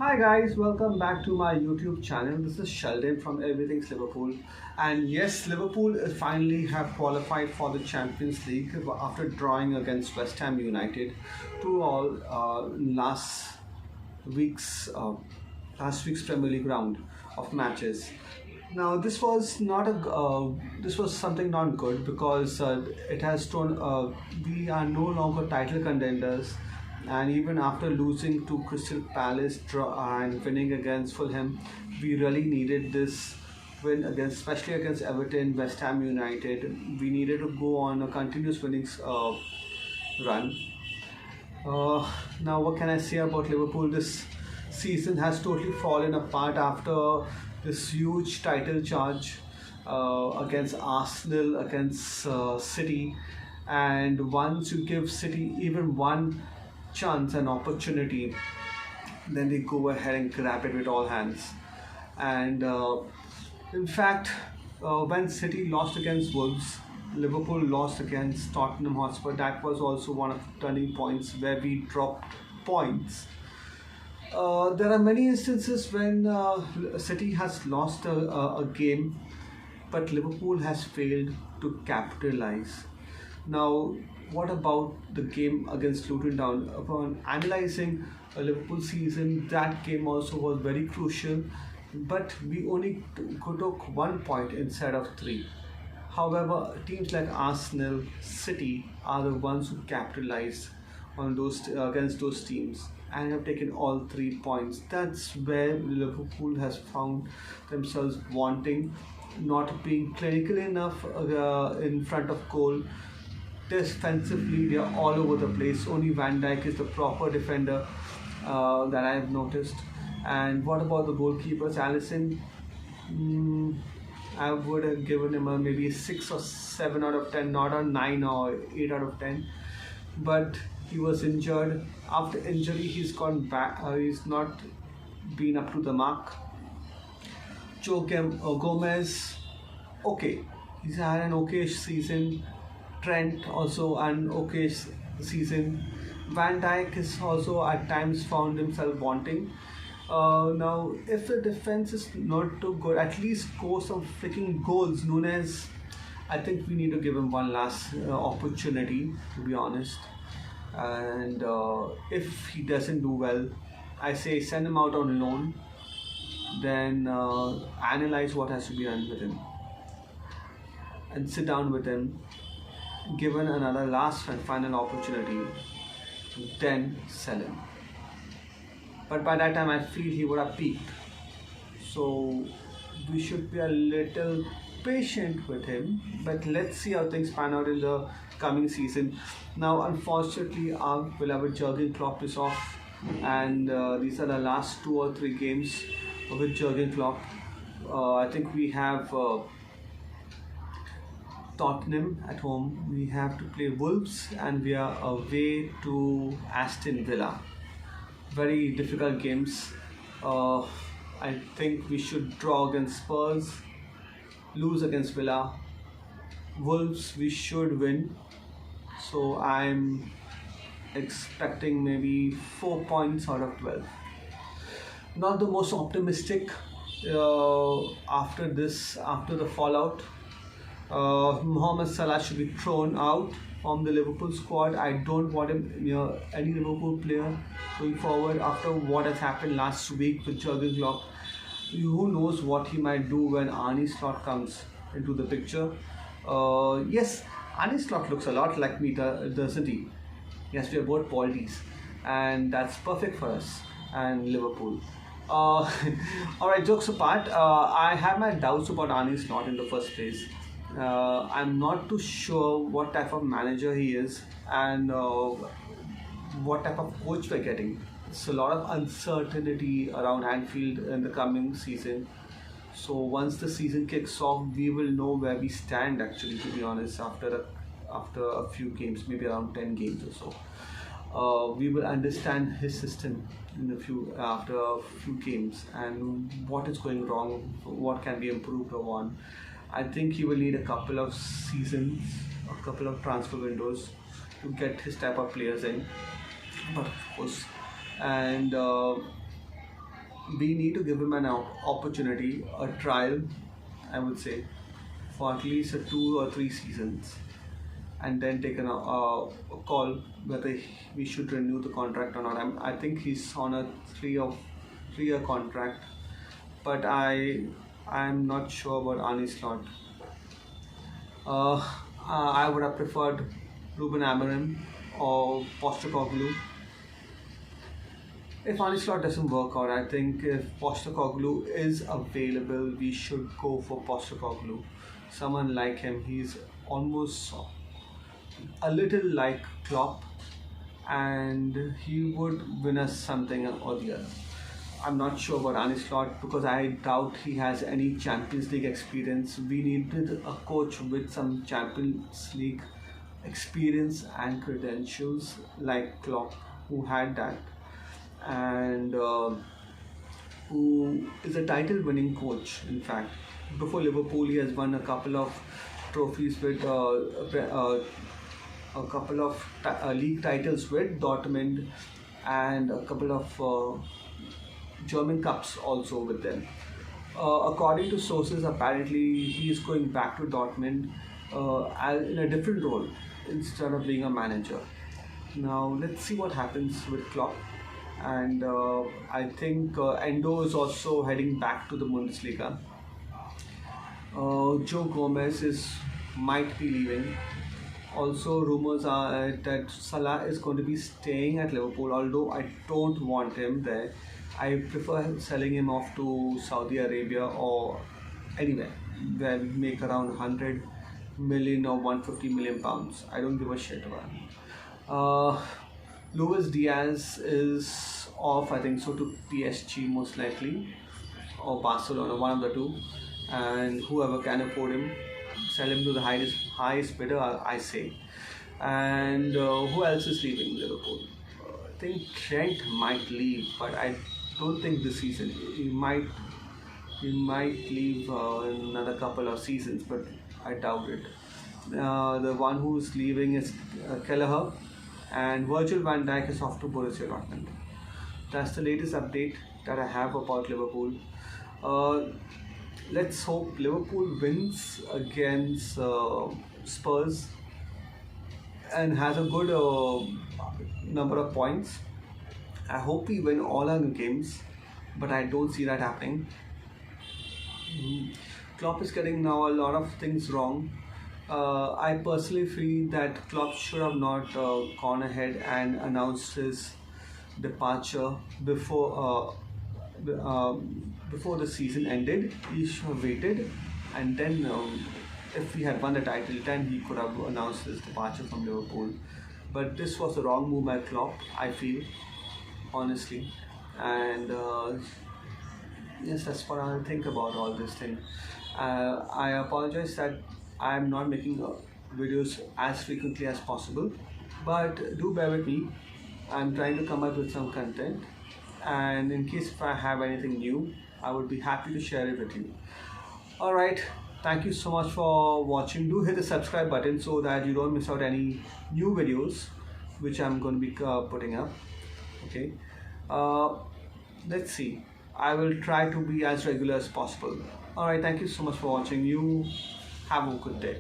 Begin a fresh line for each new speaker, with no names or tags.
Hi guys, welcome back to my YouTube channel. This is Sheldon from Everything's Liverpool. And yes, Liverpool finally have qualified for the Champions League after drawing against West Ham United 2-all week's uh, last week's Premier League round of matches. Now this was something not good because it has shown we are no longer title contenders, and even after losing to Crystal Palace and winning against Fulham, we really needed this win against, especially against Everton, West Ham United. We needed to go on a continuous winning run. Uh, Now, what can I say about Liverpool? This season has totally fallen apart after this huge title charge against Arsenal, against City. And once you give City even one chance and opportunity, then they go ahead and grab it with all hands. And in fact, when City lost against Wolves, Liverpool lost against Tottenham Hotspur. That was also one of the turning points where we dropped points. There are many instances when City has lost a game, but Liverpool has failed to capitalize. Now, what about the game against Luton Town? Upon analyzing a Liverpool season, that game also was very crucial, but we only took 1 point instead of three. However, teams like Arsenal, City are the ones who capitalized on those against those teams and have taken all 3 points. That's where Liverpool has found themselves wanting, not being clinical enough in front of goal. Defensively, they are all over the place. Only Van Dijk is the proper defender that I have noticed. And what about the goalkeepers? Allison, mm, I would have given him a maybe 6 or 7 out of 10, not a 9 or 8 out of 10. But he was injured. After injury, he's gone back. He's not been up to the mark. Gomez, okay, he's had an okay season. Trent also an okay season. Van Dijk is also at times found himself wanting. Now, if the defense is not too good, at least score some freaking goals. Nunes, I think we need to give him one last opportunity, to be honest. And if he doesn't do well, I say send him out on loan. Then analyze what has to be done with him and sit down with him, given another last and final opportunity, then sell him. But by that time, I feel he would have peaked. So we should be a little patient with him. But let's see how things pan out in the coming season. Now, unfortunately, our beloved Jurgen Klopp is off, and these are the last 2 or 3 games with Jurgen Klopp. I think we have Tottenham at home. We have to play Wolves, and we are away to Aston Villa. Very difficult games. Uh, I think we should draw against Spurs, lose against Villa. Wolves, we should win. So I'm expecting maybe 4 points out of 12. Not the most optimistic after the fallout. Mohamed Salah should be thrown out from the Liverpool squad. I don't want him near any Liverpool player going forward after what has happened last week with Jurgen Klopp. Who knows what he might do when Arne Slot comes into the picture. Yes, Arne Slot looks a lot like me, doesn't he? Yes, we are both Baldies, and that's perfect for us and Liverpool. Uh, Alright, jokes apart, I have my doubts about Arne Slot in the first place. I'm not too sure what type of manager he is, and what type of coach we're getting. It's a lot of uncertainty around Anfield in the coming season. So once the season kicks off, we will know where we stand. Actually, to be honest, after a few games, maybe around 10 games or so, we will understand his system in a few after a few games and what is going wrong, what can be improved upon. I think he will need a couple of seasons, a couple of transfer windows to get his type of players in. But of course, and we need to give him an opportunity, a trial, I would say, for at least 2 or 3 seasons, and then take a call whether we should renew the contract or not. I think he's on a 3 year contract, but I'm not sure about Arne Slot. Uh, I would have preferred Ruben Amorim or Postecoglou. If Arne Slot doesn't work out, I think if Postecoglou is available, we should go for Postecoglou. Someone like him, he's almost a little like Klopp, and he would win us something or the other. I'm not sure about Arne Slot because I doubt he has any Champions League experience. We needed a coach with some Champions League experience and credentials like Klopp, who had that, and who is a title-winning coach. In fact, before Liverpool, he has won a couple of trophies with a couple of league titles with Dortmund, and a couple of German Cups also with them. According to sources, apparently he is going back to Dortmund in a different role instead of being a manager. Now let's see what happens with Klopp, and I think Endo is also heading back to the Bundesliga. Joe Gomez might be leaving. Also, rumors are that Salah is going to be staying at Liverpool, although I don't want him there. I prefer selling him off to Saudi Arabia or anywhere where we make around 100 million or 150 million pounds. I don't give a shit about him. Luis Diaz is off, I think so, to PSG most likely, or Barcelona, one of the two, and whoever can afford him, sell him to the highest bidder, I say. And who else is leaving Liverpool? I think Trent might leave, but I don't think this season. He might leave in another couple of seasons, but I doubt it. The one who's leaving is Kelleher, and Virgil van Dijk is off to Borussia Dortmund. That's the latest update that I have about Liverpool. Let's hope Liverpool wins against Spurs and has a good number of points. I hope we win all our games, but I don't see that happening. Klopp is getting now a lot of things wrong. I personally feel that Klopp should have not gone ahead and announced his departure before the season ended. He should have waited, and then if he had won the title, then he could have announced his departure from Liverpool. But this was the wrong move by Klopp, I feel, honestly. And yes, that's what I think about all this thing. I apologize that I am not making videos as frequently as possible, but do bear with me. I'm trying to come up with some content, and in case if I have anything new, I would be happy to share it with you. Alright, thank you so much for watching. Do hit the subscribe button so that you don't miss out any new videos which I'm going to be putting up. Okay, let's see. I will try to be as regular as possible. Alright, thank you so much for watching. You have a good day.